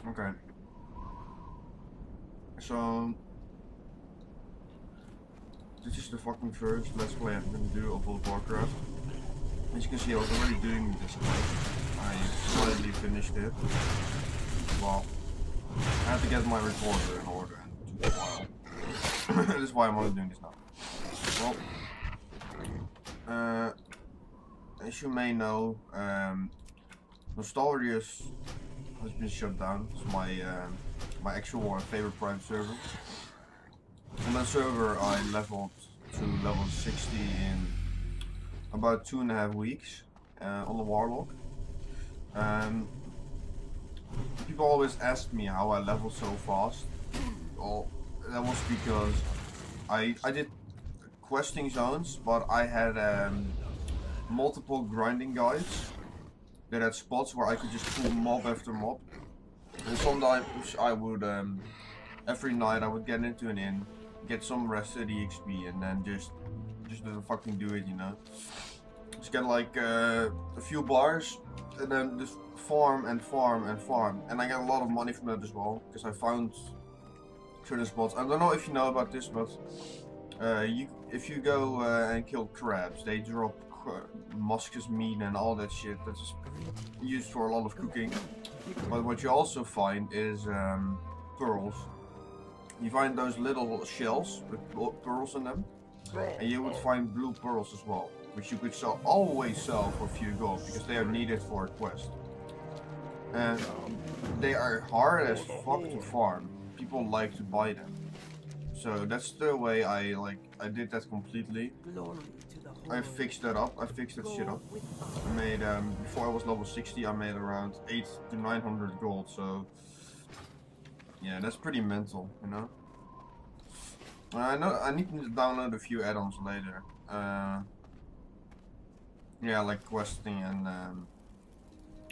Okay. So this is the fucking first Let's Play I'm gonna do of World of Warcraft. As you can see, I was already doing this quest. I slightly finished it. Well, I had to get my recorder in order and it took a while. This is why I'm only doing this now. Well, as you may know, Nostalrius has been shut down. It's my actual favorite private server. On that server I leveled to level 60 in about 2.5 weeks on the Warlock. People always ask me how I leveled so fast. Well, that was because I did questing zones, but I had multiple grinding guides that had spots where I could just pull mob after mob. And sometimes I would, every night I would get into an inn, get some rest of the XP, and then just fucking do it, you know. Just get like a few bars, and then just farm and farm and farm. And I get a lot of money from that as well, because I found certain spots. I don't know if you know about this, but if you go and kill crabs, they drop muskus meat and all that shit that's used for a lot of cooking. But what you also find is pearls. You find those little shells with pearls in them, and you would find blue pearls as well, which you could always sell for a few gold because they are needed for a quest. And they are hard as fuck to farm. People like to buy them. So that's the way I did that completely. I fixed that up. I fixed that shit up. I made before I was level 60, I made around 800 to 900 gold. So yeah, that's pretty mental, you know. I know I need to download a few add-ons later. Yeah, like questing and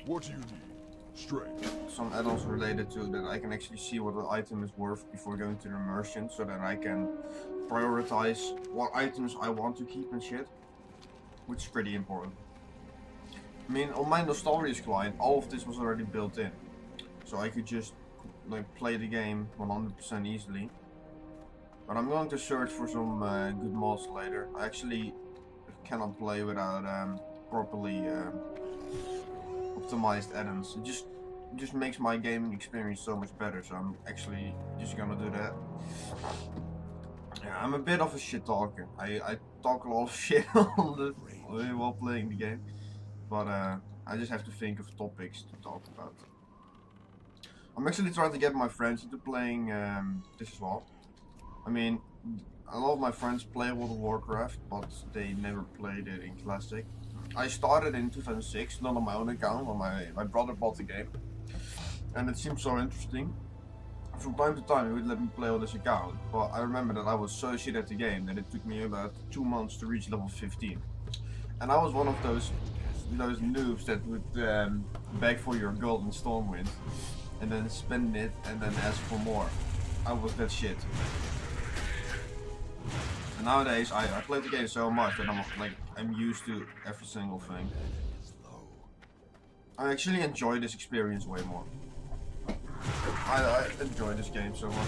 what do you need? Strength. Some add-ons related to that I can actually see what the item is worth before going to the merchant, so that I can prioritize what items I want to keep and shit, which is pretty important. I mean, on my Nostalrius client, all of this was already built in, so I could just like play the game 100% easily. But I'm going to search for some good mods later. I actually cannot play without properly optimized add-ons. It just makes my gaming experience so much better, so I'm actually just gonna do that. Yeah, I'm a bit of a shit talker. I talk a lot of shit while playing the game, but I just have to think of topics to talk about. I'm actually trying to get my friends into playing this as well. I mean, a lot of my friends play World of Warcraft, but they never played it in Classic. I started in 2006, not on my own account, but my brother bought the game. And it seemed so interesting. From time to time he would let me play on this account, but I remember that I was so shit at the game that it took me about 2 months to reach level 15. And I was one of those noobs that would beg for your gold in Stormwind, and then spend it and then ask for more. I was that shit. And nowadays I play the game so much that I'm used to every single thing. I actually enjoy this experience way more. I enjoy this game so much.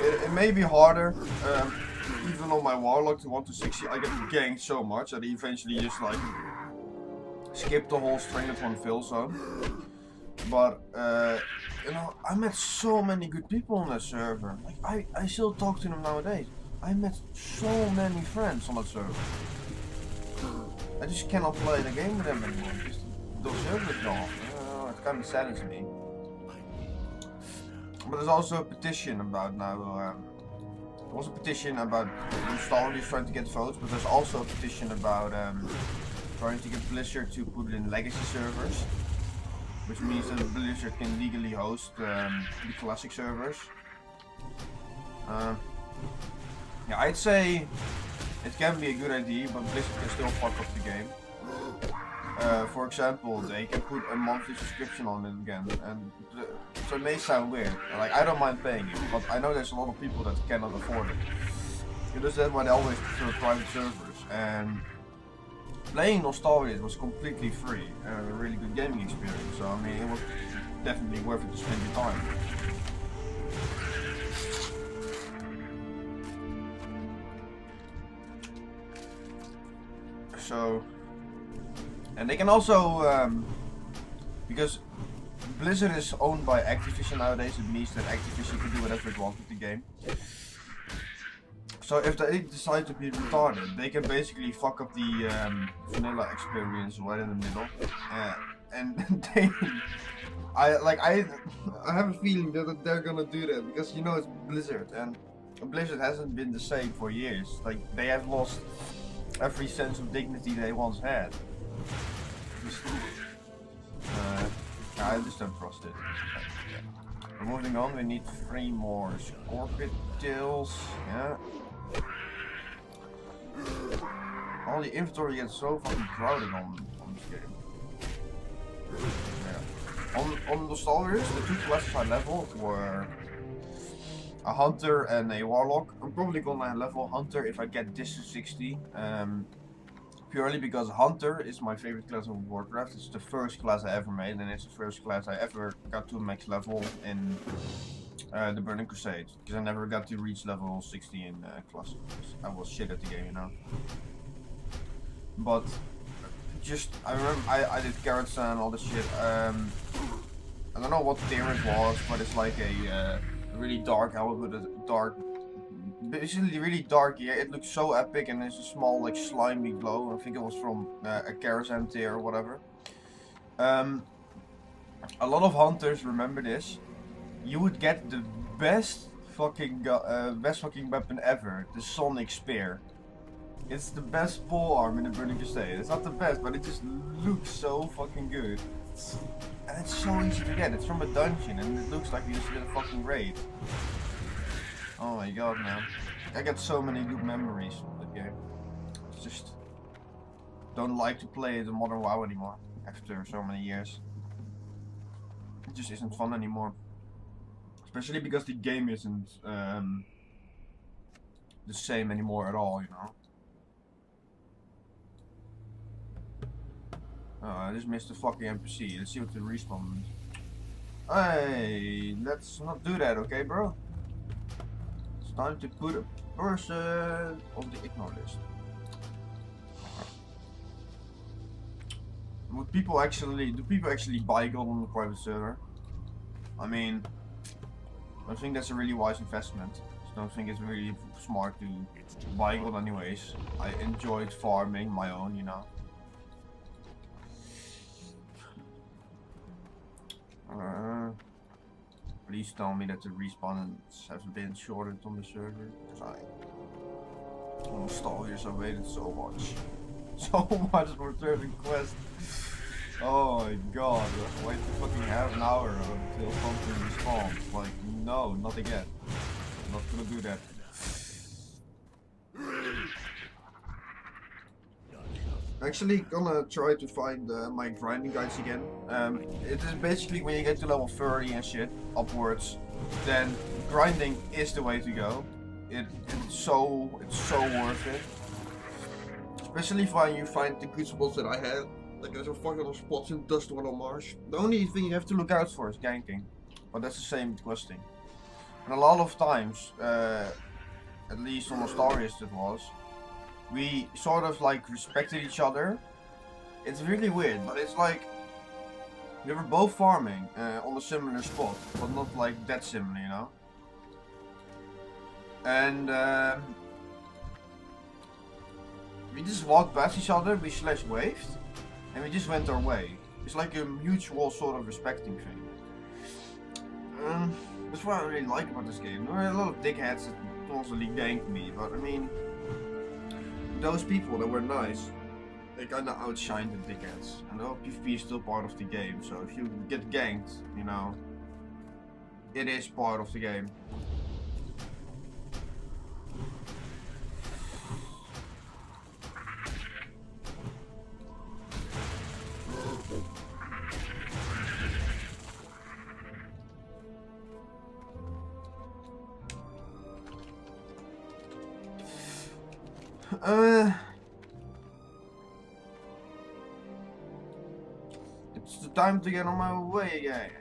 It may be harder, even on my Warlock to 1 to 60, I get ganked so much that I eventually just like skip the whole strength upon fill zone. But you know, I met so many good people on that server. Like I still talk to them nowadays. I met so many friends on that server. I just cannot play the game with them anymore. Just those servers gone. It kind of saddens me. But there's also a petition about now. There was a petition about Nostalrius trying to get votes, but there's also a petition about trying to get Blizzard to put it in legacy servers, which means that Blizzard can legally host the classic servers. Yeah, I'd say it can be a good idea, but Blizzard can still fuck up the game. For example, they can put a monthly subscription on it again, and so it may sound weird. Like, I don't mind paying it, but I know there's a lot of people that cannot afford it. Because that's why they always prefer private servers. And playing Nostalrius was completely free and a really good gaming experience. So I mean, definitely worth it to spend your time. So, and they can also, because Blizzard is owned by Activision nowadays, it means that Activision can do whatever it wants with the game. So if they decide to be retarded, they can basically fuck up the vanilla experience right in the middle. And I have a feeling that they're gonna do that because you know it's Blizzard and Blizzard hasn't been the same for years. Like they have lost every sense of dignity they once had. I just don't trust it. We're moving on, we need 3 more Scorpidils. Yeah. All the inventory gets so fucking crowded on this game. Yeah. On the Stalkers, the 2 classes I leveled were a Hunter and a Warlock. I'm probably gonna level Hunter if I get this to 60. Purely because Hunter is my favorite class of Warcraft. It's the first class I ever made, and it's the first class I ever got to max level in the Burning Crusade. Because I never got to reach level 60 in class. I was shit at the game, you know. But just I remember I did Carrots and all this shit. I don't know what tier it was, but it's like a really dark helmet with a dark. Basically really dark, yeah, it looks so epic and it's a small like slimy glow. I think it was from a Karazhan tier or whatever. A lot of hunters remember this. You would get the best fucking weapon ever, the Sonic Spear. It's the best polearm in the Burning Crusade. It's not the best, but it just looks so fucking good. And it's so easy to get. It's from a dungeon and it looks like you just did a fucking raid. Oh my god, man. I got so many good memories from that game. It's just don't like to play the Modern WoW anymore after so many years. It just isn't fun anymore. Especially because the game isn't the same anymore at all, you know. Oh, I just missed the fucking NPC. Let's see what the respawn is. Hey, let's not do that, okay, bro? Time to put a person on the ignore list. Do people actually buy gold on the private server? I mean, I don't think that's a really wise investment. I don't think it's really smart to buy gold anyways. I enjoyed farming my own, you know. Please tell me that the respawns have been shortened on the server, because I'm install here, so I waited so much. So much for turning quest. Oh my god, wait fucking half an hour until something respawns. Like, no, not again. I'm not gonna do that. Actually gonna try to find my grinding guides again. It is basically when you get to level 30 and shit upwards, then grinding is the way to go. It's so worth it. Especially when you find the good spots that I had. Like there's a fucking lot of spots in Dustwater on Mars. The only thing you have to look out for is ganking, but that's the same with questing. And a lot of times, at least on Astarias it was, we sort of like respected each other. It's really weird, but it's like we were both farming on a similar spot, but not like that similar, you know. And we just walked past each other, we slash waved, and we just went our way. It's like a mutual sort of respecting thing. That's what I really like about this game. There are a lot of dickheads that constantly ganked me, but I mean, those people that were nice, they kinda outshined the dickheads. And the PvP is still part of the game, so if you get ganked, you know, it is part of the game. It's the time to get on my way again.